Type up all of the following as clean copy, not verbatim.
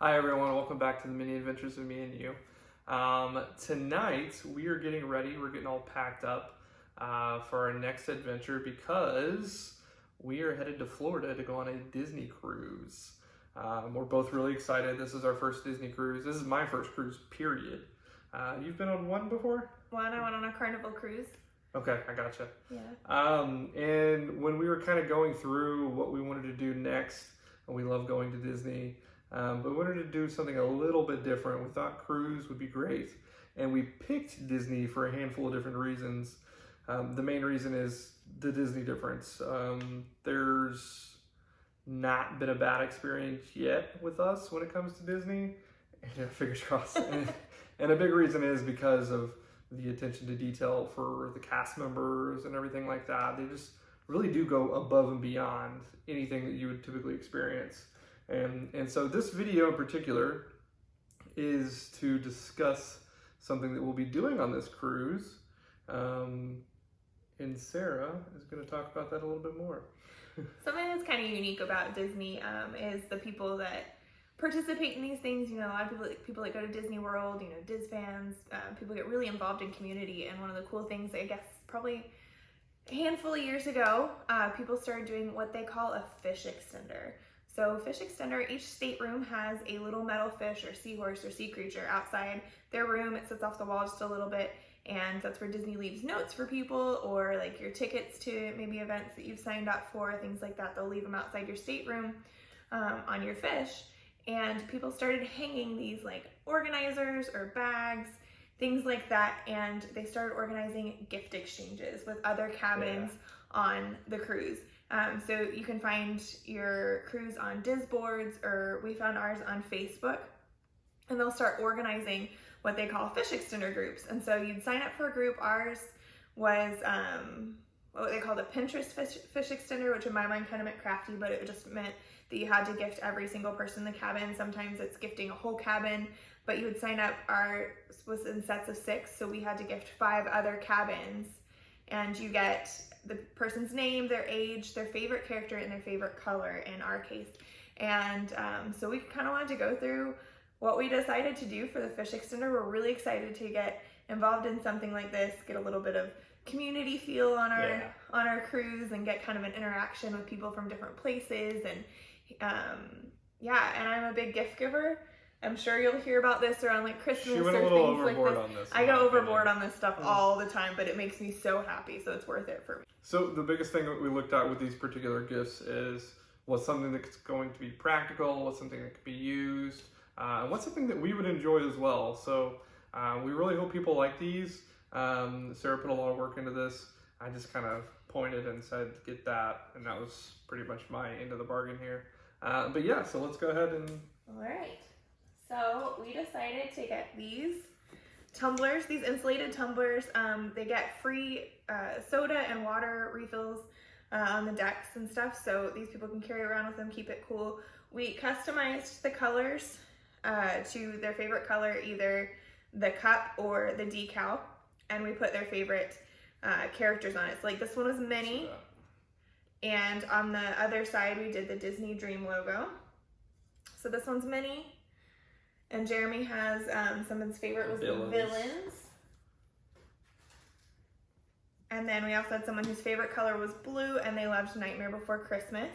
Hi everyone, welcome back to the mini adventures of me and you. Tonight we are getting ready, we're getting all packed up for our next adventure because we are headed to Florida to go on a Disney cruise. We're both really excited. This is our first Disney cruise. This is my first cruise, period. You've been on one before? One, I went on a Carnival cruise. Okay, I gotcha. Yeah. And when we were kind of going through what we wanted to do next, and we love going to Disney, but we wanted to do something a little bit different. We thought cruise would be great, and we picked Disney for a handful of different reasons. The main reason is the Disney difference. There's not been a bad experience yet with us when it comes to Disney. Fingers crossed. And a big reason is because of the attention to detail for the cast members and everything like that. They just really do go above and beyond anything that you would typically experience. And so this video in particular is to discuss something that we'll be doing on this cruise. And Sarah is going to talk about that a little bit more. Something that's kind of unique about Disney is the people that participate in these things. You know, a lot of people that go to Disney World, you know, Diz fans, people get really involved in community. And one of the cool things, I guess, probably a handful of years ago, people started doing what they call a fish extender. So fish extender, each stateroom has a little metal fish or seahorse or sea creature outside their room. It sits off the wall just a little bit, and that's where Disney leaves notes for people, or like your tickets to maybe events that you've signed up for, things like that. They'll leave them outside your stateroom on your fish. And people started hanging these like organizers or bags, things like that, and they started organizing gift exchanges with other cabins on the cruise. So you can find your cruise on Diz boards, or we found ours on Facebook, and they'll start organizing what they call fish extender groups. And so you'd sign up for a group. Ours was what they called a Pinterest fish extender, which in my mind kind of meant crafty, but it just meant that you had to gift every single person in the cabin. Sometimes it's gifting a whole cabin, but you would sign up. Ours was in sets of 6, so we had to gift 5 other cabins, and you get the person's name, their age, their favorite character, and their favorite color in our case. And so we kind of wanted to go through what we decided to do for the fish extender. We're really excited to get involved in something like this, get a little bit of community feel on our cruise, and get kind of an interaction with people from different places. And and I'm a big gift giver. I'm sure you'll hear about this around like Christmas or things like this. On this. I go overboard on this stuff all the time, but it makes me so happy, so it's worth it for me. So the biggest thing that we looked at with these particular gifts is what's something that's going to be practical, what's something that could be used, and what's something that we would enjoy as well. So we really hope people like these. Sarah put a lot of work into this. I just kind of pointed and said, get that, and that was pretty much my end of the bargain here. But yeah, so let's go ahead and... All right. So we decided to get these tumblers, these insulated tumblers. They get free soda and water refills on the decks and stuff, so these people can carry around with them, keep it cool. We customized the colors to their favorite color, either the cup or the decal, and we put their favorite characters on it. So like this one was Minnie, and on the other side we did the Disney Dream logo. So this one's Minnie. And Jeremy has someone's favorite was the villains. And then we also had someone whose favorite color was blue, and they loved Nightmare Before Christmas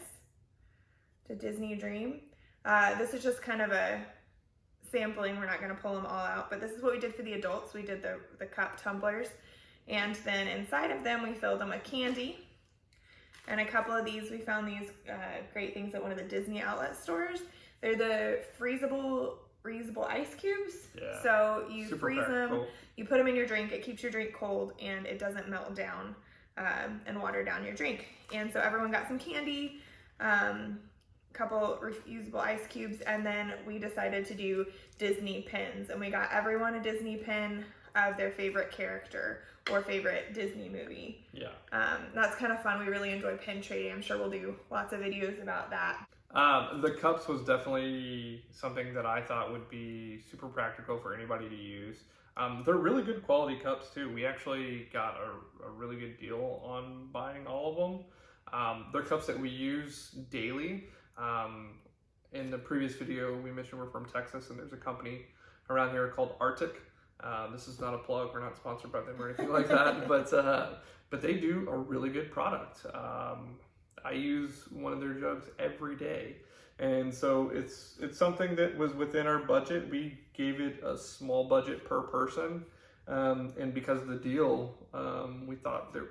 to Disney Dream. This is just kind of a sampling. We're not going to pull them all out, but this is what we did for the adults. We did the cup tumblers, and then inside of them we filled them with candy. And a couple of these, we found these great things at one of the Disney outlet stores. They're the reusable ice cubes. Yeah. So you Super freeze practical. them, you put them in your drink, it keeps your drink cold, and it doesn't melt down and water down your drink. And so everyone got some candy, couple reusable ice cubes, and then we decided to do Disney pins, and we got everyone a Disney pin of their favorite character or favorite Disney movie. Yeah. That's kind of fun. We really enjoy pin trading. I'm sure we'll do lots of videos about that. The cups was definitely something that I thought would be super practical for anybody to use. They're really good quality cups too. We actually got a really good deal on buying all of them. They're cups that we use daily. in the previous video, we mentioned we're from Texas, and there's a company around here called Arctic. This is not a plug. We're not sponsored by them or anything like that, but they do a really good product. I use one of their jugs every day. And so it's something that was within our budget. We gave it a small budget per person. And because of the deal, we thought that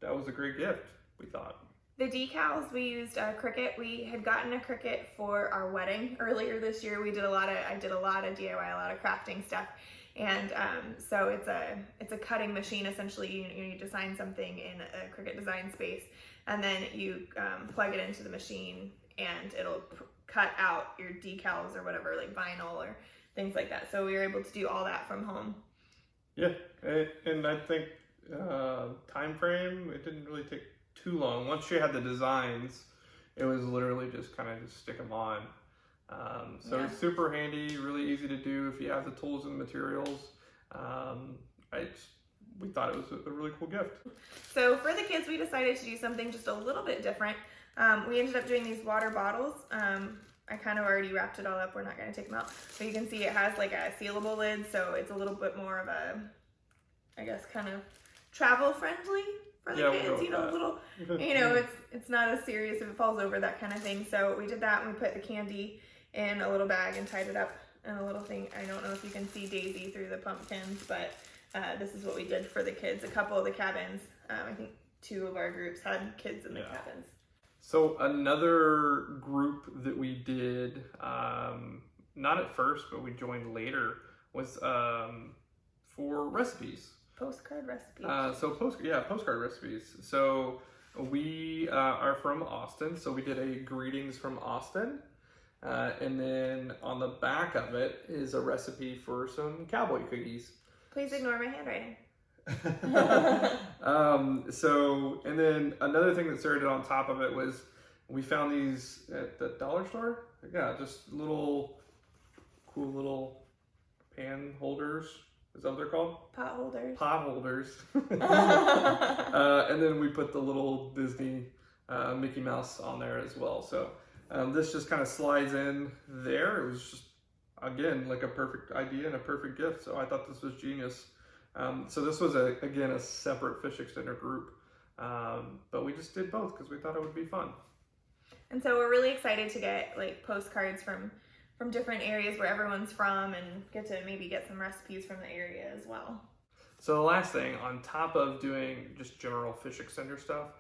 that was a great gift, we thought. The decals, we used a Cricut. We had gotten a Cricut for our wedding earlier this year. I did a lot of DIY, a lot of crafting stuff. And so it's a cutting machine. Essentially, you design something in a Cricut design space, and then you plug it into the machine, and it'll cut out your decals or whatever, like vinyl or things like that. So we were able to do all that from home. Yeah, and I think time frame, it didn't really take too long. Once you had the designs, it was literally just kind of just stick them on. So it's super handy, really easy to do if you have the tools and materials. We thought it was a really cool gift. So for the kids, we decided to do something just a little bit different. We ended up doing these water bottles. I kind of already wrapped it all up. We're not going to take them out. But you can see it has like a sealable lid, so it's a little bit more of a, I guess, kind of travel friendly for the kids. It's not as serious if it falls over, that kind of thing. So we did that, and we put the candy in a little bag and tied it up in a little thing. I don't know if you can see Daisy through the pumpkins, but this is what we did for the kids. A couple of the cabins, I think 2 of our groups had kids in the cabins. So another group that we did, not at first, but we joined later, was for recipes. Postcard recipes. Postcard recipes. So we are from Austin, so we did a greetings from Austin. And then on the back of it is a recipe for some cowboy cookies. Please ignore my handwriting. And then another thing that Sarah did on top of it was we found these at the dollar store. Yeah, just cool little pan holders. Is that what they're called? Pot holders. Pot holders. And then we put the little Disney Mickey Mouse on there as well. So this just kind of slides in there. It was just, again, like a perfect idea and a perfect gift. So I thought this was genius. So this was, again, a separate fish extender group. But we just did both because we thought it would be fun. And so we're really excited to get like postcards from different areas where everyone's from, and get some recipes from the area as well. So the last thing, on top of doing just general fish extender stuff,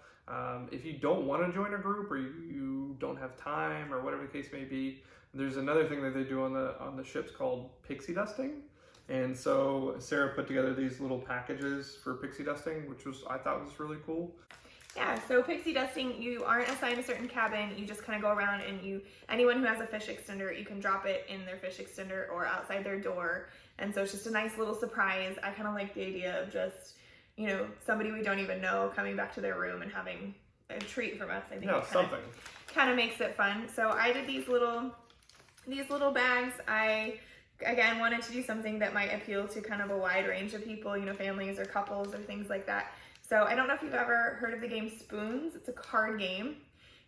if you don't want to join a group, or you don't have time, or whatever the case may be, there's another thing that they do on the ships called pixie dusting. And so Sarah put together these little packages for pixie dusting, which I thought was really cool. Yeah, so pixie dusting, you aren't assigned a certain cabin. You just kind of go around, and anyone who has a fish extender, you can drop it in their fish extender or outside their door. And so it's just a nice little surprise. I kind of like the idea of just, somebody we don't even know coming back to their room and having a treat from us. I think something kind of makes it fun. So I did these little bags. I, again, wanted to do something that might appeal to kind of a wide range of people, families or couples or things like that. So I don't know if you've ever heard of the game Spoons. It's a card game,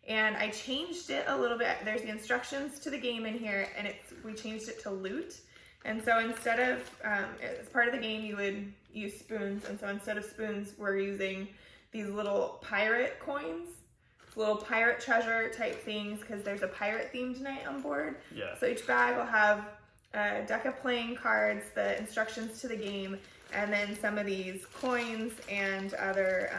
and I changed it a little bit. There's the instructions to the game in here, and we changed it to loot. And so instead of, as part of the game, you would use spoons. And so instead of spoons, we're using these little pirate coins, little pirate treasure type things, because there's a pirate theme tonight on board. Yeah. So each bag will have a deck of playing cards, the instructions to the game, and then some of these coins and other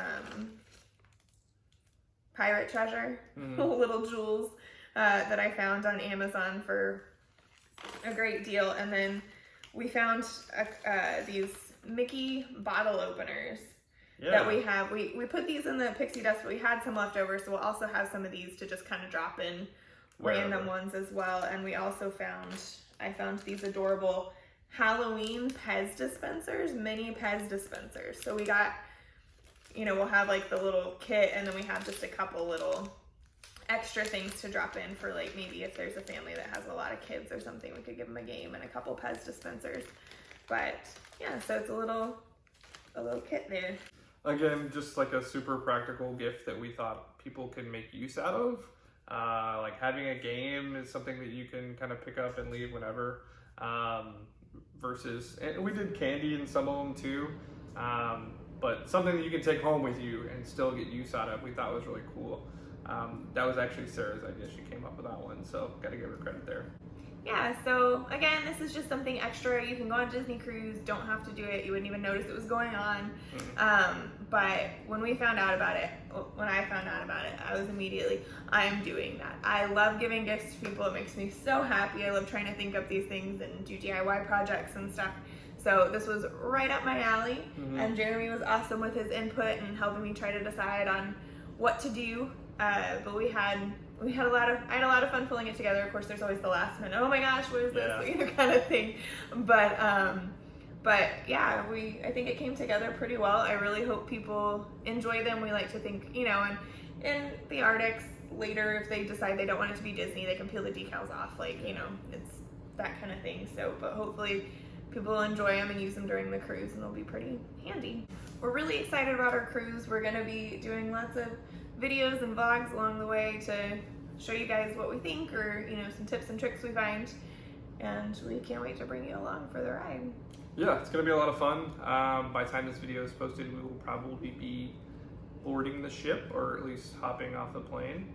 pirate treasure, little jewels that I found on Amazon for a great deal. And then we found these Mickey bottle openers that we have. We put these in the pixie dust, but we had some left over, so we'll also have some of these to just kind of drop in random ones as well. And we also I found these adorable Halloween Pez dispensers, mini Pez dispensers. So we got, we'll have like the little kit, and then we have just a couple little extra things to drop in for, like, maybe if there's a family that has a lot of kids or something, we could give them a game and a couple Pez dispensers. But yeah, so it's a little kit there. Again, just like a super practical gift that we thought people could make use out of. Like having a game is something that you can kind of pick up and leave whenever. Versus, and we did candy in some of them too. But something that you can take home with you and still get use out of, we thought was really cool. That was actually Sarah's idea. She came up with that one, so got to give her credit there. Yeah, so again, this is just something extra. You can go on a Disney cruise, don't have to do it. You wouldn't even notice it was going on. But when we found out about it, when I found out about it, I was immediately, I'm doing that. I love giving gifts to people. It makes me so happy. I love trying to think up these things and do DIY projects and stuff. So this was right up my alley, and Jeremy was awesome with his input and helping me try to decide on what to do. But I had a lot of fun pulling it together. Of course, there's always the last minute, oh my gosh, what is this? You know, kind of thing. But yeah, I think it came together pretty well. I really hope people enjoy them. We like to think, you know, and in the Arctics later, if they decide they don't want it to be Disney, they can peel the decals off, like, you know, it's that kind of thing. So, but hopefully people will enjoy them and use them during the cruise, and they'll be pretty handy. We're really excited about our cruise. We're gonna be doing lots of videos and vlogs along the way to show you guys what we think, or, you know, some tips and tricks we find, and we can't wait to bring you along for the ride. Yeah, it's gonna be a lot of fun. By the time this video is posted, we will probably be boarding the ship, or at least hopping off the plane.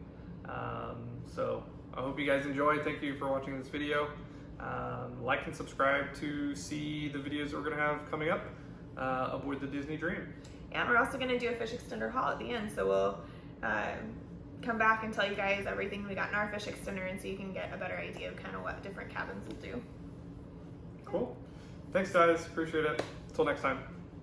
So I hope you guys enjoy. Thank you for watching this video. Like and subscribe to see the videos that we're gonna have coming up aboard the Disney Dream. Yeah, and we're also gonna do a fish extender haul at the end, so we'll come back and tell you guys everything we got in our fish extender, and so you can get a better idea of kind of what different cabins will do. Cool. Thanks guys, appreciate it. Until next time.